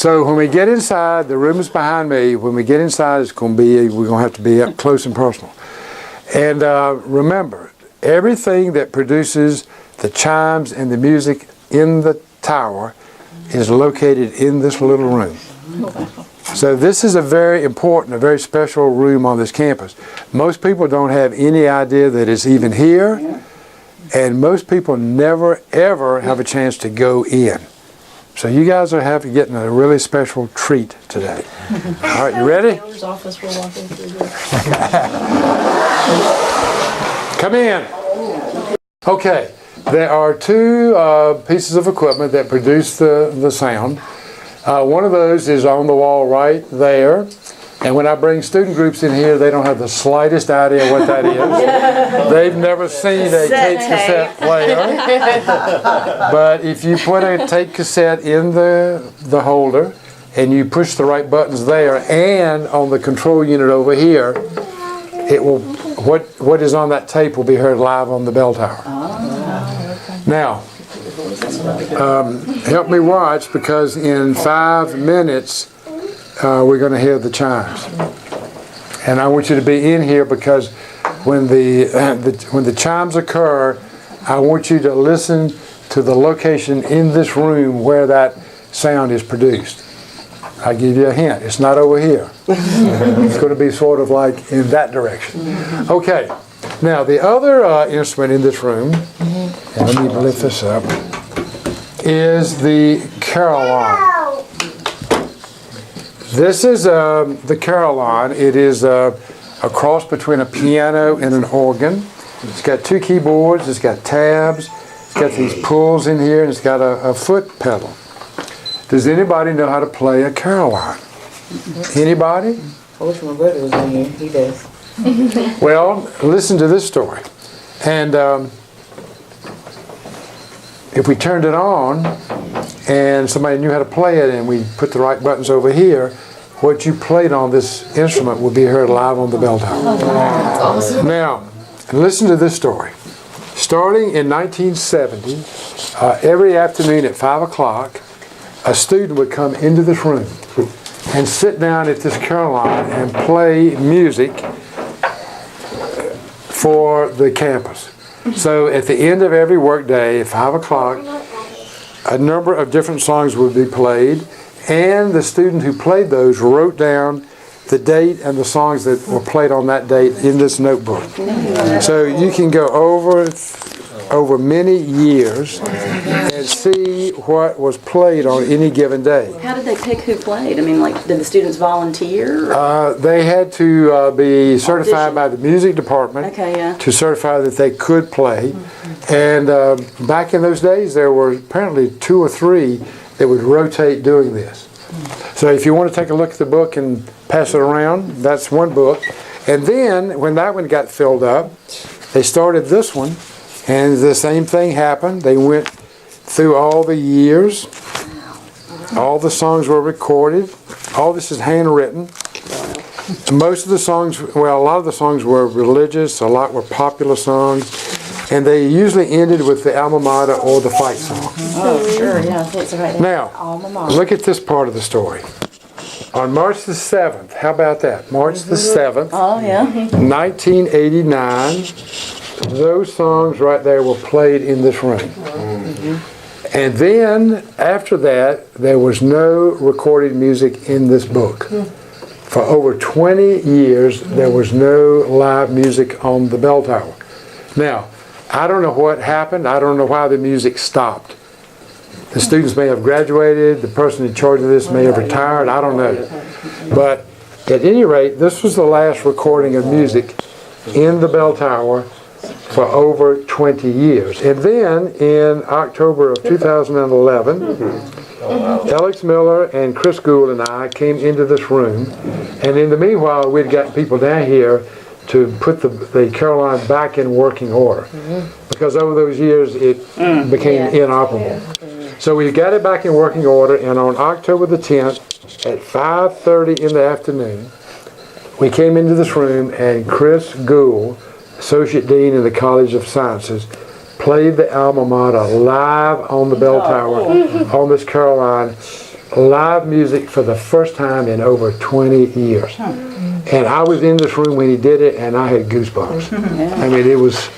So when we get inside, the room is behind me. When we get inside, we're going to have to be up close and personal. And remember, everything that produces the chimes and the music in the tower is located in this little room. So this is a very important, a very special room on this campus. Most people don't have any idea that it's even here, and most people never, ever have a chance to go in. So you guys are getting a really special treat today. All right, you ready? Office we're walking through. Come in. Okay, there are two pieces of equipment that produce the sound. One of those is on the wall right there. And when I bring student groups in here, they don't have the slightest idea what that is. They've never seen a tape cassette player. But if you put a tape cassette in the holder and you push the right buttons there and on the control unit over here, it will what is on that tape will be heard live on the bell tower. Now, help me watch, because in 5 minutes we're going to hear the chimes, and I want you to be in here, because when the chimes occur, I want you to listen to the location in this room where that sound is produced. I'll give you a hint. It's not over here. It's going to be sort of like in that direction. Okay. Now the other instrument in this room, and let me lift this up, is the carillon. This is the carillon. It is a cross between a piano and an organ. It's got two keyboards. It's got tabs. It's got these pulls in here, and it's got a foot pedal. Does anybody know how to play a carillon? Anybody? I wish my brother was in here. He does. Well, listen to this story. And if we turned it on and somebody knew how to play it and we put the right buttons over here, what you played on this instrument would be heard live on the bell tower. That's awesome. Now, listen to this story. Starting in 1970, every afternoon at 5 o'clock, a student would come into this room and sit down at this carillon and play music for the campus. So at the end of every work day at 5 o'clock, a number of different songs would be played, and the student who played those wrote down the date and the songs that were played on that date in this notebook. So you can go over many years and see what was played on any given day. How did they pick who played? I mean, like, did the students volunteer? They had to be certified by the music department to certify that they could play. And back in those days, there were apparently 2 or 3 that would rotate doing this. So if you want to take a look at the book and pass it around, that's one book. And then when that one got filled up, they started this one, and the same thing happened. They went through all the years. All the songs were recorded. All this is handwritten. Most of the songs, well, a lot of the songs were religious, a lot were popular songs, and they usually ended with the alma mater or the fight song. Oh, sure, yeah, that's right. Now, look at this part of the story. On March the 7th, how about that? March the 7th, 1989, those songs right there were played in this room. And then, after that, there was no recorded music in this book. For over 20 years, there was no live music on the bell tower. Now, I don't know what happened. I don't know why the music stopped. The students may have graduated. The person in charge of this may have retired. I don't know. But at any rate, this was the last recording of music in the bell tower for over 20 years. And then in October of 2011, Alex Miller and Chris Gould and I came into this room, and in the meanwhile we'd gotten people down here to put the carillon back in working order, because over those years it became inoperable. So we got it back in working order, and on October the 10th at 5:30 in the afternoon, we came into this room, and Chris Gould, Associate Dean of the College of Sciences, played the alma mater live on the bell tower on this carillon live music for the first time in over 20 years. And I was in this room when he did it, and I had goosebumps. I mean, it was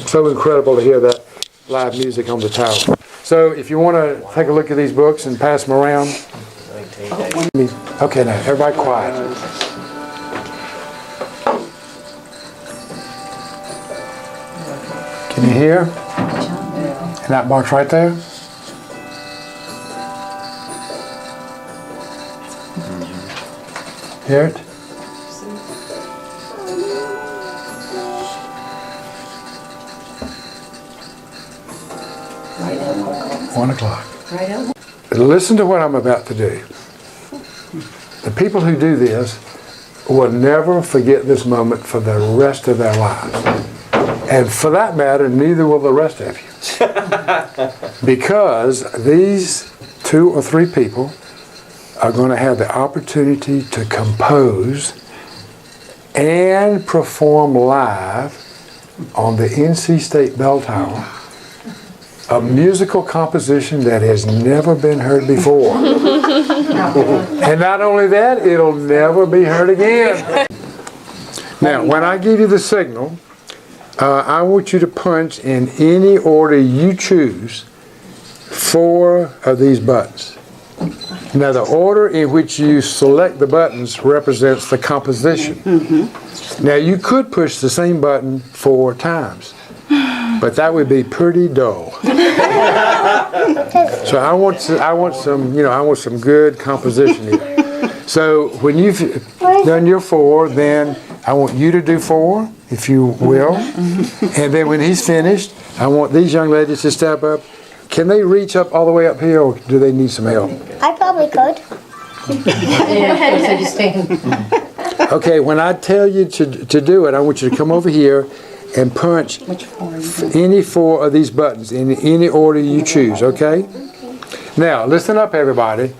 so incredible to hear that live music on the tower. So if you want to take a look at these books and pass them around. Okay, now, everybody quiet. Can you hear? In that box right there? Hear it? Right at 1 o'clock. Right at Listen to what I'm about to do. The people who do this will never forget this moment for the rest of their lives. And for that matter, neither will the rest of you. Because these 2 or 3 people are going to have the opportunity to compose and perform live on the NC State Bell Tower a musical composition that has never been heard before. And not only that, it'll never be heard again. Now, when I give you the signal, I want you to punch in any order you choose 4 of these buttons. Now, the order in which you select the buttons represents the composition. Now, you could push the same button 4 times, but that would be pretty dull. So I want some good composition here. So when you've done your 4, then I want you to do 4, if you will. And then when he's finished, I want these young ladies to step up. Can they reach up all the way up here, or do they need some help? I probably could. Okay, when I tell you to do it, I want you to come over here and punch any 4 of these buttons in any order you choose, okay? Now, listen up, everybody.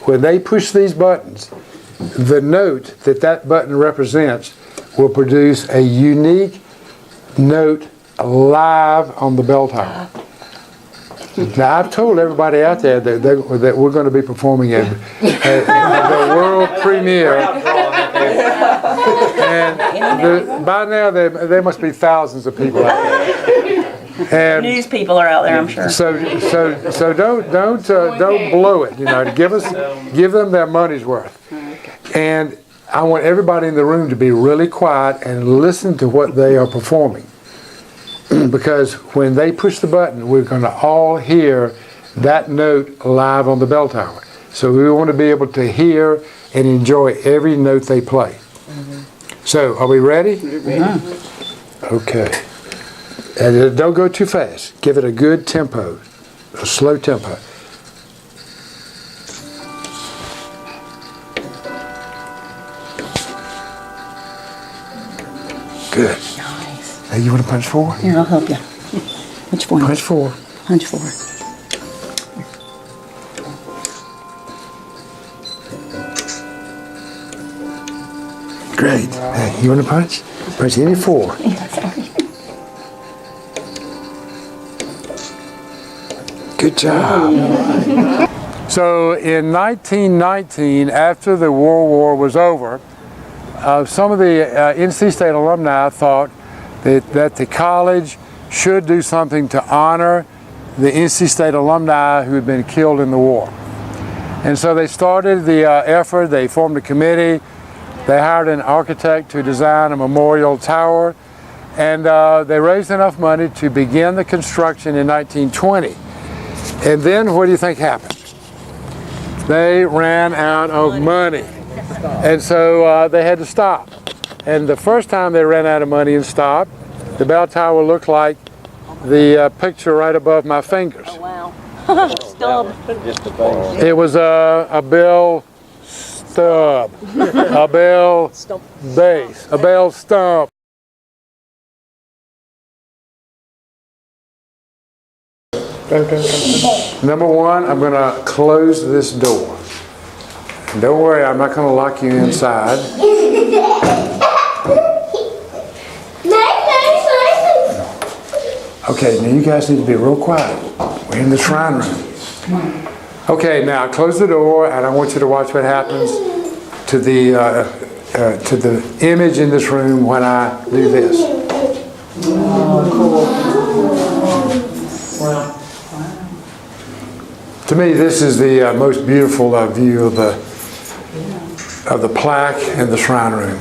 When they push these buttons, the note that button represents will produce a unique note live on the bell tower. Now, I've told everybody out there that we're going to be performing at the world premiere. And by now, there must be thousands of people out there. And News people are out there, I'm sure. so don't blow it. Give them their money's worth. And I want everybody in the room to be really quiet and listen to what they are performing. Because when they push the button, we're going to all hear that note live on the bell tower. So we want to be able to hear and enjoy every note they play. So, are we ready? Okay. And don't go too fast. Give it a good tempo, a slow tempo. Good. Nice. Now you want to punch 4? Here, I'll help you. Which one? Punch 4. Punch 4. Great. Hey, you want to punch? Punch any 4. Yeah, sorry. Good job. So in 1919, after the World War was over, some of the NC State alumni thought that the college should do something to honor the NC State alumni who had been killed in the war. And so they started the effort. They formed a committee. They hired an architect to design a memorial tower, and they raised enough money to begin the construction in 1920. And then what do you think happened? They ran out of money. And so they had to stop. And the first time they ran out of money and stopped, the bell tower looked like the picture right above my fingers. Oh, wow. Stub. It was a bell stub, a bell base, a bell stump. Number 1, I'm going to close this door. And don't worry, I'm not going to lock you inside. Okay, now you guys need to be real quiet. We're in the shrine room. Okay, now close the door, and I want you to watch what happens to the image in this room when I do this. Wow. To me, this is the most beautiful view of the plaque and the shrine room.